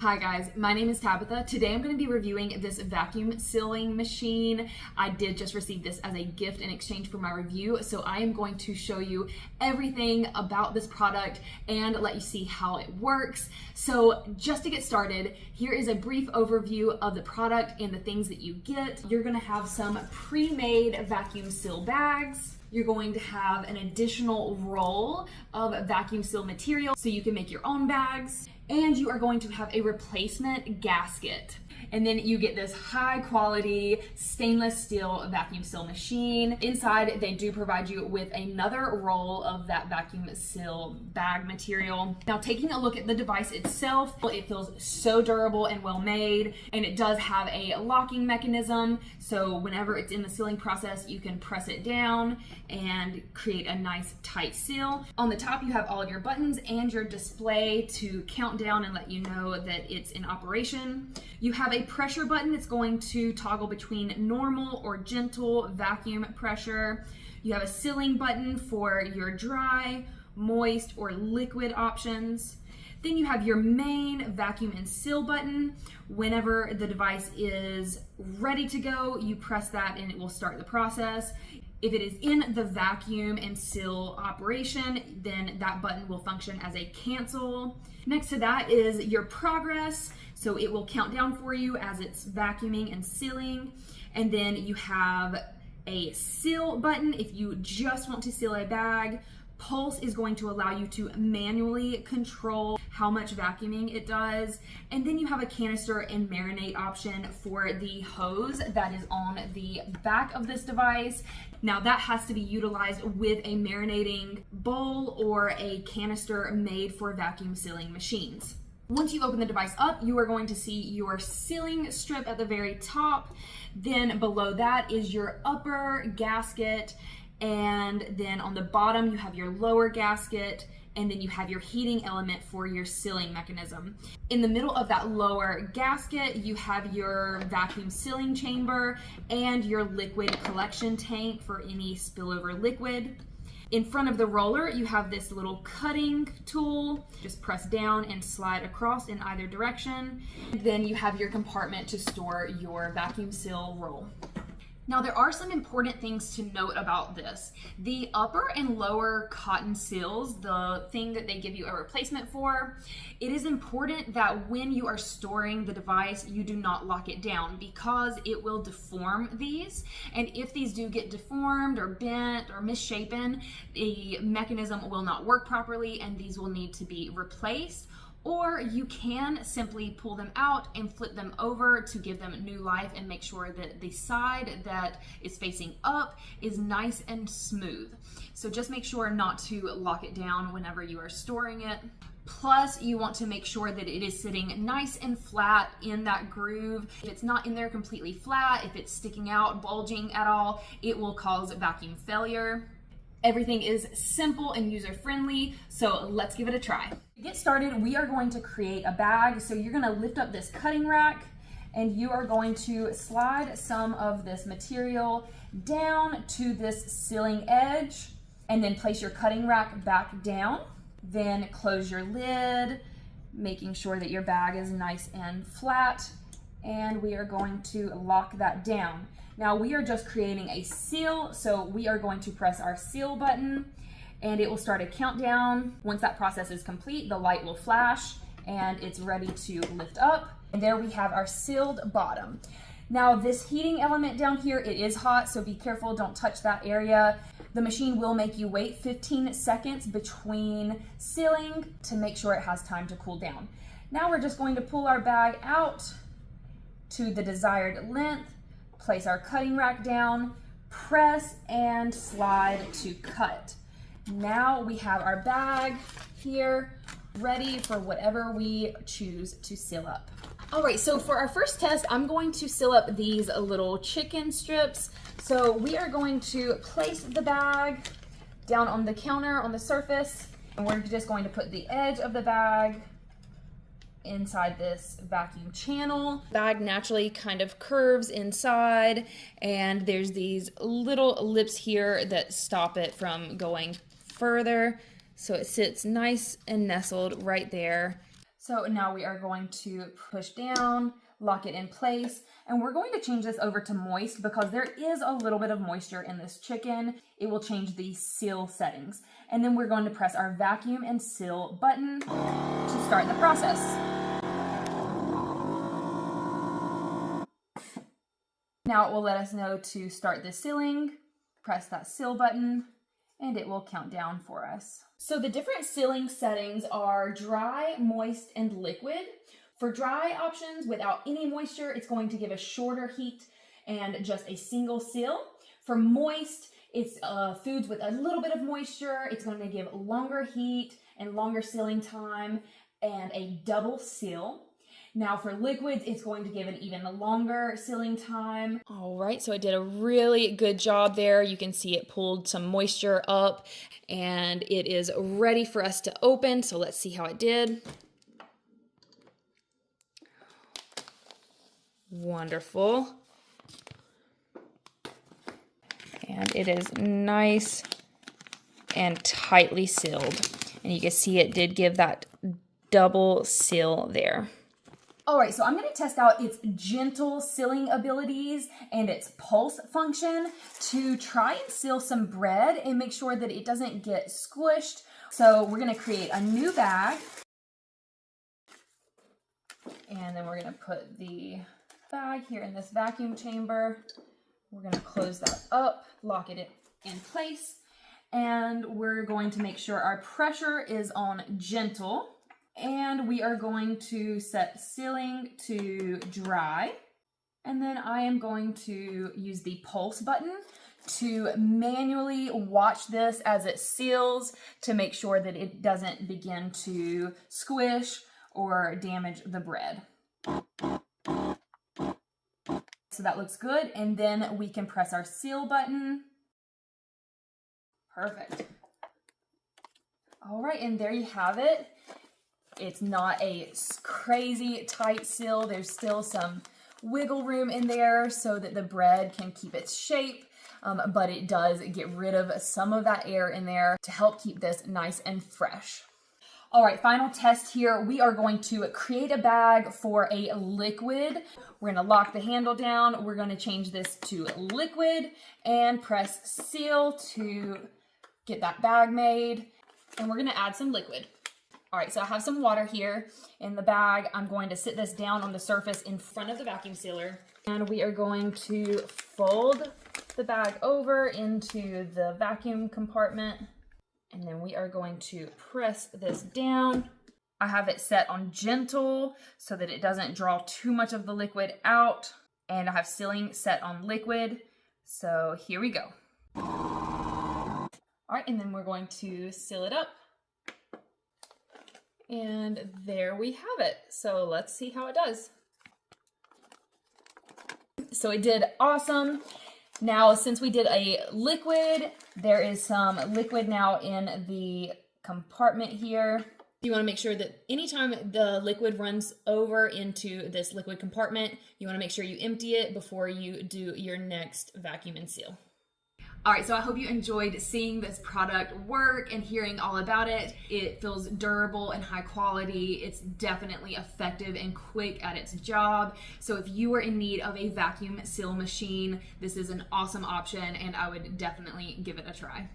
Hi guys, my name is Tabitha. Today I'm going to be reviewing this vacuum sealing machine. I did just receive this as a gift in exchange for my review, so I am going to show you everything about this product and let you see how it works. So just to get started, here is a brief overview of the product and the things that you get. You're going to have some pre-made vacuum seal bags. You're going to have an additional roll of vacuum seal material so you can make your own bags. And you are going to have a replacement gasket. And then you get this high quality stainless steel vacuum seal machine. Inside, they do provide you with another roll of that vacuum seal bag material. Now, taking a look at the device itself, it feels so durable and well made, and it does have a locking mechanism. So whenever it's in the sealing process, you can press it down and create a nice tight seal. On the top, you have all of your buttons and your display to count down and let you know that it's in operation. You have a pressure button that's going to toggle between normal or gentle vacuum pressure. You have a sealing button for your dry, moist, or liquid options. Then you have your main vacuum and seal button. Whenever the device is ready to go, you press that and it will start the process. If it is in the vacuum and seal operation, then that button will function as a cancel. Next to that is your progress. So it will count down for you as it's vacuuming and sealing. And then you have a seal button if you just want to seal a bag. Pulse is going to allow you to manually control how much vacuuming it does. And then you have a canister and marinate option for the hose that is on the back of this device. Now that has to be utilized with a marinating bowl or a canister made for vacuum sealing machines. Once you open the device up, you are going to see your sealing strip at the very top. Then below that is your upper gasket. And then on the bottom, you have your lower gasket, and then you have your heating element for your sealing mechanism. In the middle of that lower gasket, you have your vacuum sealing chamber and your liquid collection tank for any spillover liquid. In front of the roller, you have this little cutting tool. Just press down and slide across in either direction. Then you have your compartment to store your vacuum seal roll. Now, there are some important things to note about this. The upper and lower cotton seals, the thing that they give you a replacement for, it is important that when you are storing the device, you do not lock it down because it will deform these. And if these do get deformed or bent or misshapen, the mechanism will not work properly and these will need to be replaced. Or you can simply pull them out and flip them over to give them new life and make sure that the side that is facing up is nice and smooth. So just make sure not to lock it down whenever you are storing it. Plus, you want to make sure that it is sitting nice and flat in that groove. If it's not in there completely flat, if it's sticking out, bulging at all, it will cause vacuum failure. Everything is simple and user-friendly, so let's give it a try. To get started, we are going to create a bag. So you're gonna lift up this cutting rack and you are going to slide some of this material down to this sealing edge and then place your cutting rack back down. Then close your lid, making sure that your bag is nice and flat, and we are going to lock that down. Now we are just creating a seal, so we are going to press our seal button and it will start a countdown. Once that process is complete, the light will flash and it's ready to lift up. And there we have our sealed bottom. Now this heating element down here, it is hot, so be careful, don't touch that area. The machine will make you wait 15 seconds between sealing to make sure it has time to cool down. Now we're just going to pull our bag out to the desired length, place our cutting rack down, press and slide to cut. Now we have our bag here ready for whatever we choose to seal up. All right, so for our first test, I'm going to seal up these little chicken strips. So we are going to place the bag down on the counter on the surface, and we're just going to put the edge of the bag inside this vacuum channel. The bag naturally kind of curves inside, and there's these little lips here that stop it from going further. So it sits nice and nestled right there. So now we are going to push down, lock it in place, and we're going to change this over to moist because there is a little bit of moisture in this chicken. It will change the seal settings. And then we're going to press our vacuum and seal button to start the process. Now it will let us know to start the sealing. Press that seal button and it will count down for us. So the different sealing settings are dry, moist, and liquid. For dry options without any moisture, it's going to give a shorter heat and just a single seal. For moist, it's foods with a little bit of moisture. It's going to give longer heat and longer sealing time and a double seal. Now for liquids, it's going to give an even longer sealing time. All right, so it did a really good job there. You can see it pulled some moisture up and it is ready for us to open. So let's see how it did. Wonderful. And it is nice and tightly sealed. And you can see it did give that double seal there. All right, so I'm going to test out its gentle sealing abilities and its pulse function to try and seal some bread and make sure that it doesn't get squished. So we're going to create a new bag. And then we're going to put the bag here in this vacuum chamber. We're going to close that up, lock it in place, and we're going to make sure our pressure is on gentle. And we are going to set sealing to dry. And then I am going to use the pulse button to manually watch this as it seals to make sure that it doesn't begin to squish or damage the bread. So that looks good. And then we can press our seal button. Perfect. All right, and there you have it. It's not a crazy tight seal. There's still some wiggle room in there so that the bread can keep its shape, but it does get rid of some of that air in there to help keep this nice and fresh. All right, final test here. We are going to create a bag for a liquid. We're gonna lock the handle down. We're gonna change this to liquid and press seal to get that bag made. And we're gonna add some liquid. All right, so I have some water here in the bag. I'm going to sit this down on the surface in front of the vacuum sealer. And we are going to fold the bag over into the vacuum compartment. And then we are going to press this down. I have it set on gentle so that it doesn't draw too much of the liquid out. And I have sealing set on liquid. So here we go. All right, and then we're going to seal it up. And there we have it. So let's see how it does. So it did awesome. Now, since we did a liquid, there is some liquid now in the compartment here. You want to make sure that anytime the liquid runs over into this liquid compartment, you want to make sure you empty it before you do your next vacuum and seal. All right, so I hope you enjoyed seeing this product work and hearing all about it. It feels durable and high quality. It's definitely effective and quick at its job. So if you are in need of a vacuum seal machine, this is an awesome option and I would definitely give it a try.